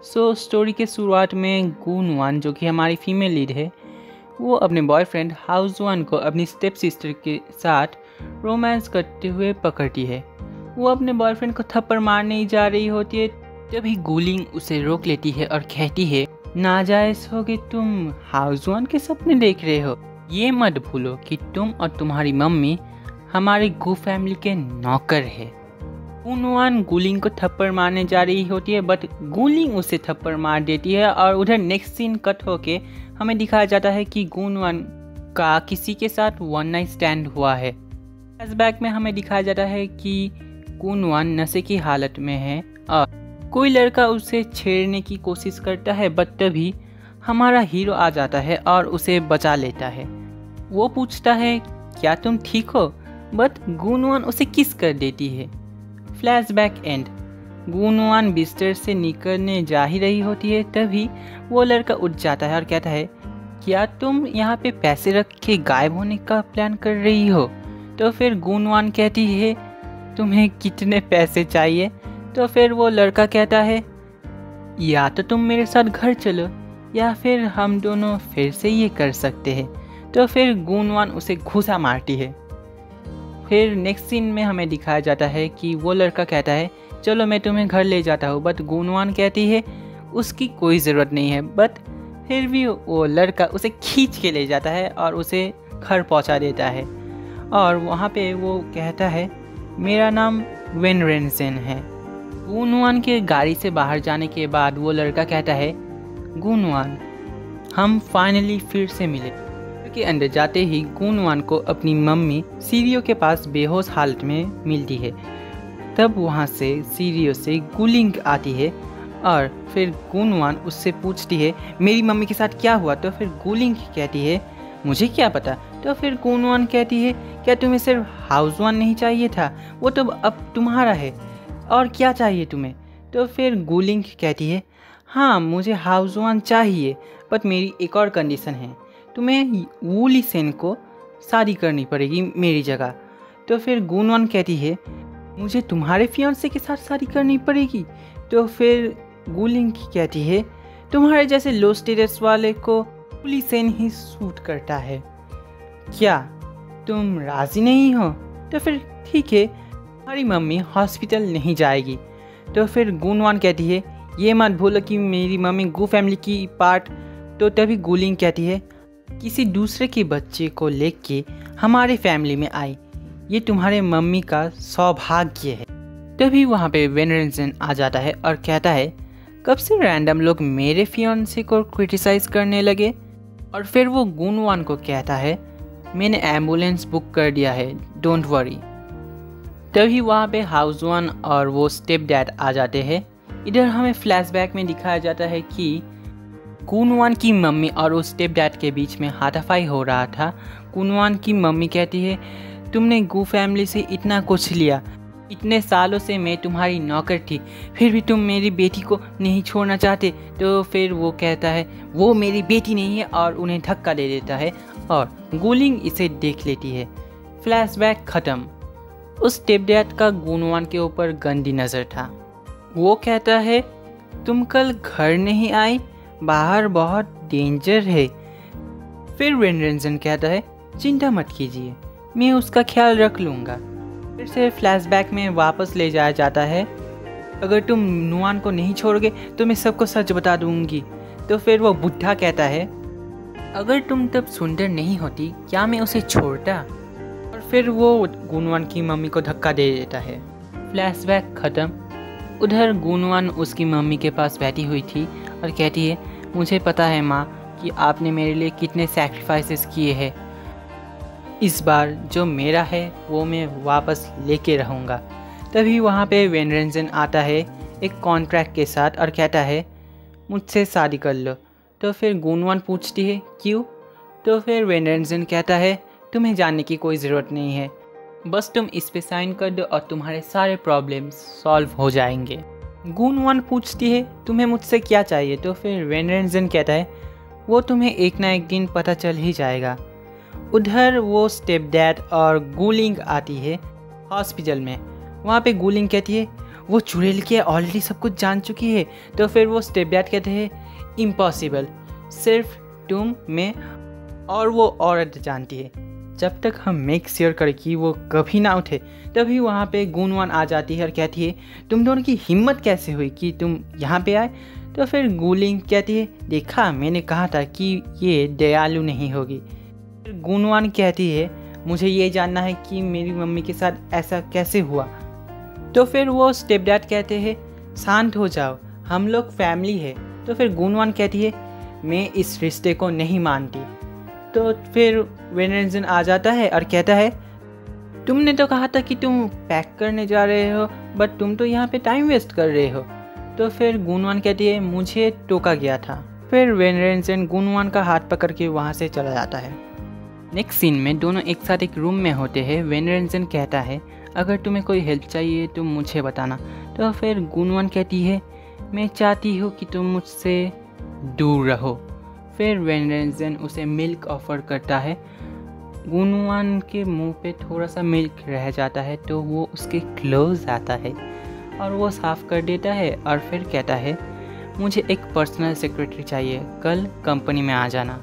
Story के शुरुआत में गून वन जो कि हमारी फीमेल लीड है, वो अपने बॉयफ्रेंड हाउस वन को अपनी स्टेप सिस्टर के साथ रोमांस करते हुए पकड़ती है। वो अपने बॉयफ्रेंड को थप्पड़ मारने ही जा रही होती है, तभी गूलिंग उसे रोक लेती है और कहती है, नाजायज हो कि तुम हाउस वन के सपने देख रहे हो। ये मत भूलो कि तुम और तुम्हारी मम्मी हमारे गू फैमिली के नौकर है। गून वन गूलिंग को थप्पड़ मारने जा रही होती है, बट गूलिंग उसे थप्पड़ मार देती है और उधर नेक्स्ट सीन कट होके हमें दिखाया जाता है कि गून वन का किसी के साथ वन नाइट स्टैंड हुआ है। फ्लैशबैक में हमें दिखाया जाता है कि गून वन नशे की हालत में है और कोई लड़का उसे छेड़ने की कोशिश करता है, बट तभी हमारा हीरो आ जाता है और उसे बचा लेता है। वो पूछता है, क्या तुम ठीक हो? बट गून वन उसे किस कर देती है। Flashback and. गून वन बिस्तर से निकलने जा ही रही होती है, तभी वो लड़का उठ जाता है और कहता है, क्या तुम यहाँ पे पैसे रख के गायब होने का प्लान कर रही हो? तो फिर गून वन कहती है, तुम्हें कितने पैसे चाहिए? तो फिर वो लड़का कहता है, या तो तुम मेरे साथ घर चलो या फिर हम दोनों फिर से ये कर सकते हैं। तो फिर गून वन उसे घूसा मारती है। फिर नेक्स्ट सीन में हमें दिखाया जाता है कि वो लड़का कहता है, चलो मैं तुम्हें घर ले जाता हूँ, बट गून वन कहती है उसकी कोई ज़रूरत नहीं है। बट फिर भी वो लड़का उसे खींच के ले जाता है और उसे घर पहुँचा देता है और वहाँ पे वो कहता है, मेरा नाम वेन रेंसन है। गून वन के गाड़ी से बाहर जाने के बाद वो लड़का कहता है, गून वन हम फाइनली फिर से मिले। के अंदर जाते ही गून वन को अपनी मम्मी सीरियो के पास बेहोश हालत में मिलती है। तब वहाँ से सीरियो से गूलिंग आती है और फिर गून वन उससे पूछती है, मेरी मम्मी के साथ क्या हुआ? तो फिर गूलिंग कहती है, मुझे क्या पता। तो फिर गून वन कहती है, क्या तुम्हें सिर्फ हाउस वन नहीं चाहिए था? वो तो अब तुम्हारा है, और क्या चाहिए तुम्हें? तो फिर गूलिंग कहती है, हाँ मुझे हाउस वन चाहिए, बट मेरी एक और कंडीशन है, तुम्हें वूली सेन को शादी करनी पड़ेगी मेरी जगह। तो फिर गून वन कहती है, मुझे तुम्हारे फियांसे के साथ शादी करनी पड़ेगी? तो फिर गूलिंग कहती है, तुम्हारे जैसे लो स्टेटस वाले को वूली सेन ही सूट करता है, क्या तुम राज़ी नहीं हो? तो फिर ठीक है, हमारी मम्मी हॉस्पिटल नहीं जाएगी। तो फिर गून वन कहती है, ये मत भूलो कि मेरी मम्मी गू फैमिली की पार्ट। तो तभी गूलिंग कहती है, किसी दूसरे के बच्चे को लेके हमारे फैमिली में आई, ये तुम्हारे मम्मी का सौभाग्य है। तभी वहाँ पे वेन रेंसन आ जाता है और कहता है, कब से रैंडम लोग मेरे फियांसे को क्रिटिसाइज करने लगे? और फिर वो गून वन को कहता है, मैंने एम्बुलेंस बुक कर दिया है, डोंट वरी। तभी वहाँ पे हाउस वन और वो स्टेप डैड आ जाते हैं। इधर हमें फ्लैशबैक में दिखाया जाता है कि गून वन की मम्मी और उस स्टेप डैड के बीच में हाथापाई हो रहा था। गून वन की मम्मी कहती है, तुमने गू फैमिली से इतना कुछ लिया, इतने सालों से मैं तुम्हारी नौकर थी, फिर भी तुम मेरी बेटी को नहीं छोड़ना चाहते। तो फिर वो कहता है, वो मेरी बेटी नहीं है, और उन्हें धक्का दे देता है और गूलिंग इसे देख लेती है। फ्लैशबैक ख़त्म। उस स्टेप डैड का गून वन के ऊपर गंदी नज़र था। वो कहता है, तुम कल घर नहीं आई, बाहर बहुत डेंजर है। फिर वेन रेंसन कहता है, चिंता मत कीजिए, मैं उसका ख्याल रख लूँगा। फिर से फ्लैशबैक में वापस ले जाया जाता है, अगर तुम नुआन को नहीं छोड़ोगे तो मैं सबको सच बता दूँगी। तो फिर वो बुढ़ा कहता है, अगर तुम तब सुंदर नहीं होती क्या मैं उसे छोड़ता? और फिर वो गून वन की मम्मी को धक्का दे देता है। फ्लैशबैक ख़त्म। उधर गून वन उसकी मम्मी के पास बैठी हुई थी और कहती है, मुझे पता है माँ कि आपने मेरे लिए कितने सैक्रिफाइसेस किए हैं। इस बार जो मेरा है वो मैं वापस लेके रहूँगा। तभी वहाँ पे वेन रेंसन आता है एक कॉन्ट्रैक्ट के साथ और कहता है, मुझसे शादी कर लो। तो फिर गून वन पूछती है, क्यों? तो फिर वेन रेंसन कहता है, तुम्हें जानने की कोई ज़रूरत नहीं है, बस तुम इस पे साइन कर दो और तुम्हारे सारे प्रॉब्लम्स सॉल्व हो जाएंगे। गून वन पूछती है, तुम्हें मुझसे क्या चाहिए? तो फिर वेन रेंसन कहता है, वो तुम्हें एक ना एक दिन पता चल ही जाएगा। उधर वो स्टेप डैड और गूलिंग आती है हॉस्पिटल में। वहाँ पे गूलिंग कहती है, वो चुड़ैल के ऑलरेडी सब कुछ जान चुकी है। तो फिर वो स्टेप डैड कहते हैं इम्पॉसिबल, सिर्फ तुम, मैं और वो औरत जानती है। जब तक हम मेक श्योर करें कि वो कभी ना उठे, तभी वहाँ पे गुनवान आ जाती है और कहती है तुम दोनों की हिम्मत कैसे हुई कि तुम यहाँ पे आए। तो फिर गुलिंग कहती है देखा, मैंने कहा था कि ये दयालु नहीं होगी। फिर गुनवान कहती है मुझे ये जानना है कि मेरी मम्मी के साथ ऐसा कैसे हुआ। तो फिर वो स्टेप डैड कहते हैं शांत हो जाओ, हम लोग फैमिली है। तो फिर गुनवान कहती है मैं इस रिश्ते को नहीं मानती। तो फिर वेनेंजन आ जाता है और कहता है तुमने तो कहा था कि तुम पैक करने जा रहे हो, बट तुम तो यहाँ पे टाइम वेस्ट कर रहे हो। तो फिर गुनवान कहती है मुझे टोका गया था। फिर वेनेंजन गुनवान का हाथ पकड़ के वहाँ से चला जाता है। नेक्स्ट सीन में दोनों एक साथ एक रूम में होते हैं। वेनेंजन कहता है अगर तुम्हें कोई हेल्प चाहिए तो मुझे बताना। तो फिर गुनवान कहती है मैं चाहती हूँ कि तुम मुझसे दूर रहो। फिर वेनेंजन उसे मिल्क ऑफर करता है। गुनवान के मुंह पे थोड़ा सा मिल्क रह जाता है तो वो उसके क्लोज आता है और वो साफ़ कर देता है और फिर कहता है मुझे एक पर्सनल सेक्रेटरी चाहिए, कल कंपनी में आ जाना।